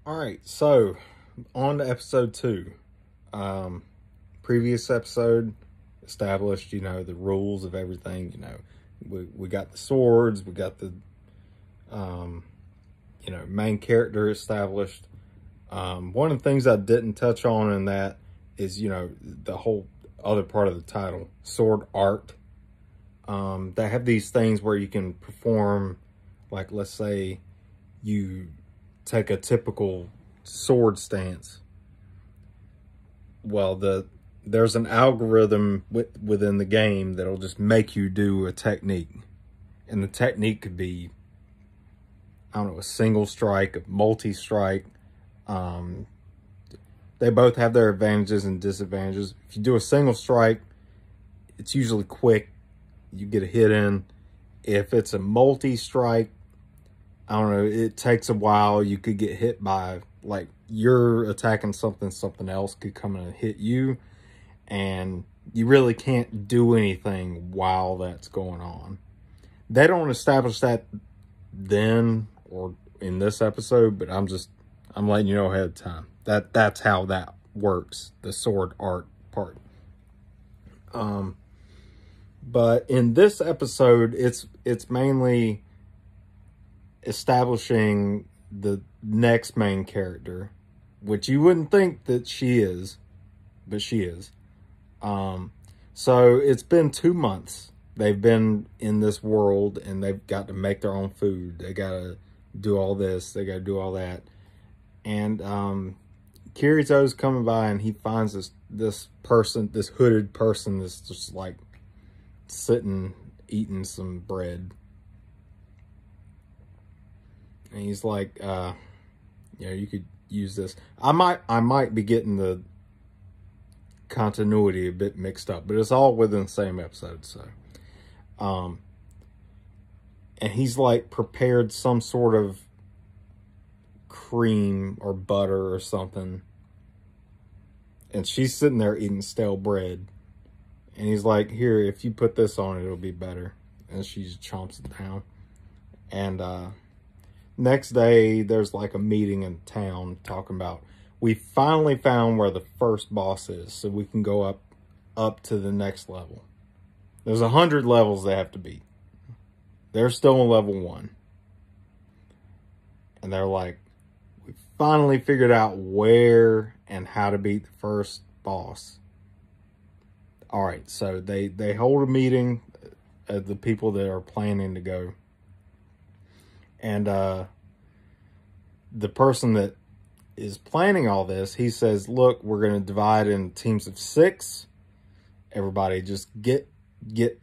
All right, so on to episode 2. Previous episode established, the rules of everything. We got the swords, we got the, main character established. One of the things I didn't touch on in that is, the whole other part of the title, sword art. They have these things where you can perform, like, let's say you take a typical sword stance. Well, there's an algorithm within the game that'll just make you do a technique. And the technique could be, I don't know, a single strike, a multi-strike. They both have their advantages and disadvantages. If you do a single strike, it's usually quick. You get a hit in. If it's a multi-strike, I don't know, it takes a while. You could get hit by, like, you're attacking something else could come in and hit you. And you really can't do anything while that's going on. They don't establish that then or in this episode, but I'm letting you know ahead of time. That's how that works, the sword art part. But in this episode, it's mainly establishing the next main character, which you wouldn't think that she is, but she is. So it's been 2 months. They've been in this world and they've got to make their own food. They got to do all this. They got to do all that. And, Kirito's coming by and he finds this hooded person that's just like sitting, eating some bread. And he's like, you could use this. I might be getting the continuity a bit mixed up, but it's all within the same episode. So, and he's like prepared some sort of cream or butter or something, and she's sitting there eating stale bread, and he's like, here, if you put this on it, it'll be better. And she just chomps it down. And next day there's like a meeting in town talking about, we finally found where the first boss is, so we can go up to the next level. There's 100 levels they have to beat. They're still on level 1. And they're like, we finally figured out where and how to beat the first boss. All right, so they hold a meeting of the people that are planning to go. And the person that is planning all this, he says, look, we're going to divide in teams of 6. Everybody just get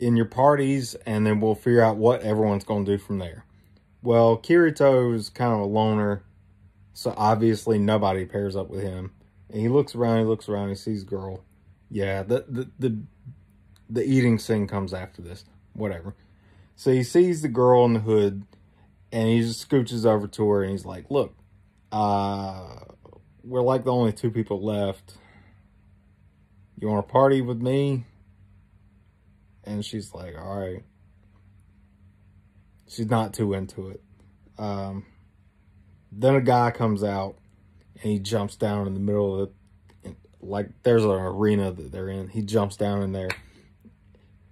in your parties, and then we'll figure out what everyone's going to do from there. Well, Kirito is kind of a loner, so obviously nobody pairs up with him. And he looks around, he sees a girl. Yeah, the eating scene comes after this. Whatever. So he sees the girl in the hood, and he just scooches over to her, and he's like, look, we're like the only 2 people left. You want to party with me? And she's like, all right. She's not too into it. Then a guy comes out and he jumps down in the middle of it. Like there's an arena that they're in. He jumps down in there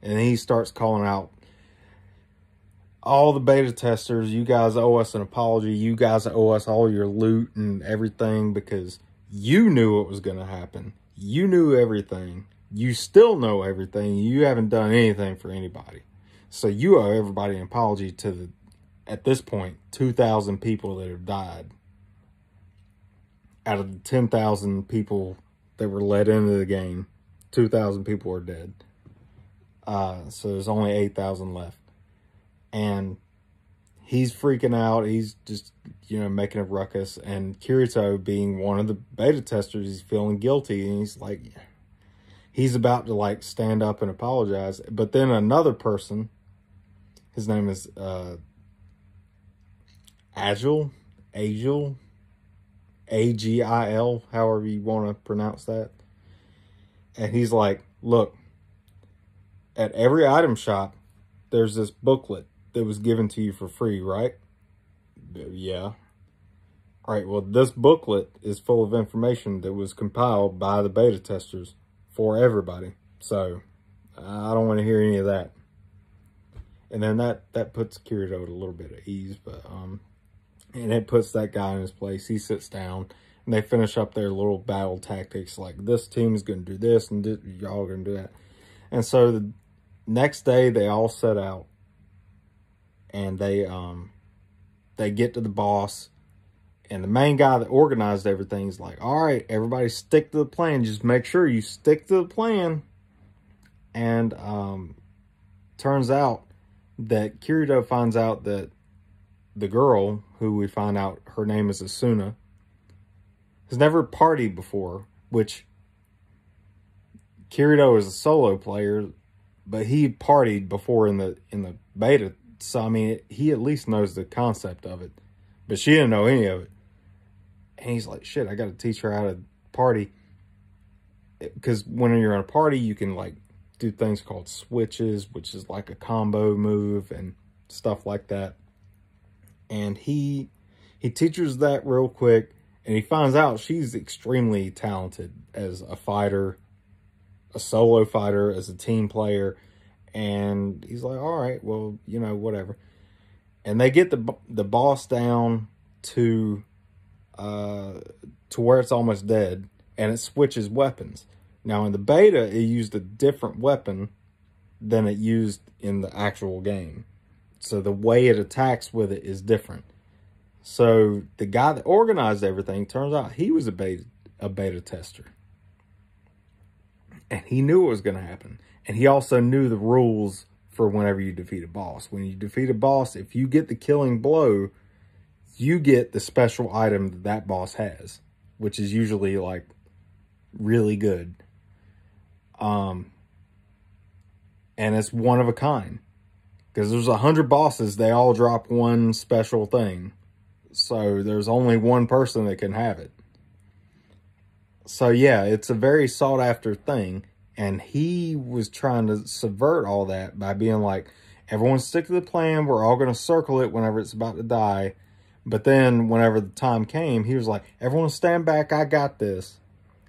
and he starts calling out, all the beta testers, you guys owe us an apology. You guys owe us all your loot and everything because you knew what was going to happen. You knew everything. You still know everything. You haven't done anything for anybody. So you owe everybody an apology to the, at this point, 2,000 people that have died. Out of the 10,000 people that were let into the game, 2,000 people are dead. So there's only 8,000 left. And he's freaking out. He's just, making a ruckus. And Kirito, being one of the beta testers, he's feeling guilty. And he's like, he's about to like stand up and apologize. But then another person, his name is Agil, A-G-I-L, however you want to pronounce that. And he's like, look, at every item shop, there's this booklet that was given to you for free, right? Yeah. All right, well, this booklet is full of information that was compiled by the beta testers for everybody. So I don't want to hear any of that. And then that puts Kirito at a little bit at ease, but and it puts that guy in his place. He sits down and they finish up their little battle tactics, like this team is going to do this and y'all are going to do that. And so the next day they all set out and they get to the boss, and the main guy that organized everything is like, all right, everybody stick to the plan. Just make sure you stick to the plan. And turns out that Kirito finds out that the girl, who we find out her name is Asuna, has never partied before, which Kirito is a solo player, but he partied before in the beta. So, I mean, he at least knows the concept of it, but she didn't know any of it. And he's like, shit, I got to teach her how to party. Because when you're in a party, you can, like, do things called switches, which is like a combo move and stuff like that. And he teaches that real quick, and he finds out she's extremely talented as a fighter, a solo fighter, as a team player. And he's like, all right, well, you know, whatever. And they get the boss down to where it's almost dead, and it switches weapons. Now, in the beta, it used a different weapon than it used in the actual game. So the way it attacks with it is different. So the guy that organized everything, turns out he was a beta tester. And he knew what was going to happen. And he also knew the rules for whenever you defeat a boss. When you defeat a boss, if you get the killing blow, you get the special item that that boss has, which is usually, like, really good. And it's one of a kind. Because there's 100 bosses, they all drop one special thing. So there's only one person that can have it. So yeah, it's a very sought after thing. And he was trying to subvert all that by being like, everyone stick to the plan, we're all going to circle it whenever it's about to die. But then whenever the time came, he was like, everyone stand back, I got this.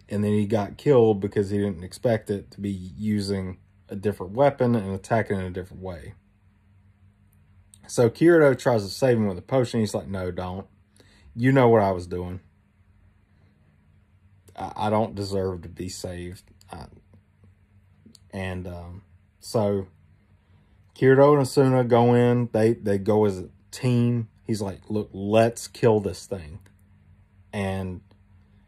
And then he got killed because he didn't expect it to be using a different weapon and attacking in a different way. So Kirito tries to save him with a potion. He's like, no, don't. You know what I was doing. I don't deserve to be saved. So Kirito and Asuna go in. They go as a team. He's like, look, let's kill this thing. And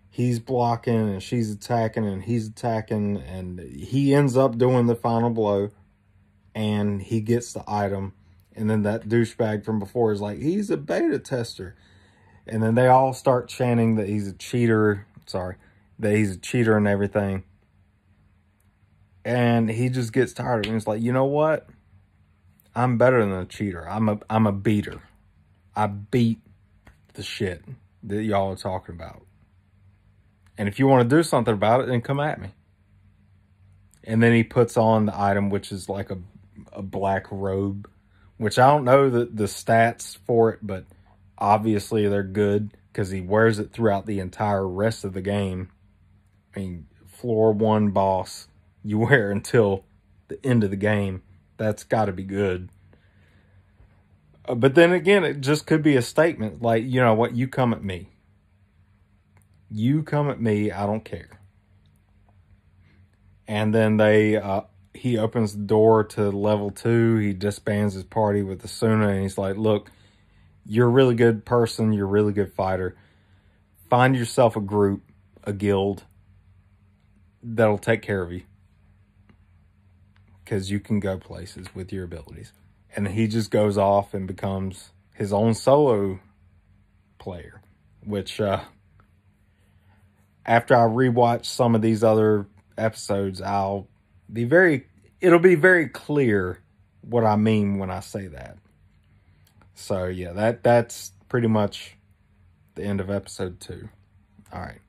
he's blocking and she's attacking and he's attacking. And he ends up doing the final blow. And he gets the item. And then that douchebag from before is like, he's a beta tester. And then they all start chanting that he's a cheater. Sorry. That he's a cheater and everything. And he just gets tired of it. And he's like, you know what? I'm better than a cheater. I'm a beater. I beat the shit that y'all are talking about. And if you want to do something about it, then come at me. And then he puts on the item, which is like a black robe. Which I don't know the stats for it, but obviously they're good because he wears it throughout the entire rest of the game. I mean, floor 1 boss, you wear until the end of the game. That's got to be good. But then again, it just could be a statement like, you know what, you come at me. You come at me, I don't care. And then he opens the door to level 2. He disbands his party with Asuna, and he's like, look, you're a really good person. You're a really good fighter. Find yourself a group, a guild, that'll take care of you. Because you can go places with your abilities. And he just goes off and becomes his own solo player. Which, after I rewatch some of these other episodes, it'll be very clear what I mean when I say that. So yeah, that's pretty much the end of episode 2. All right.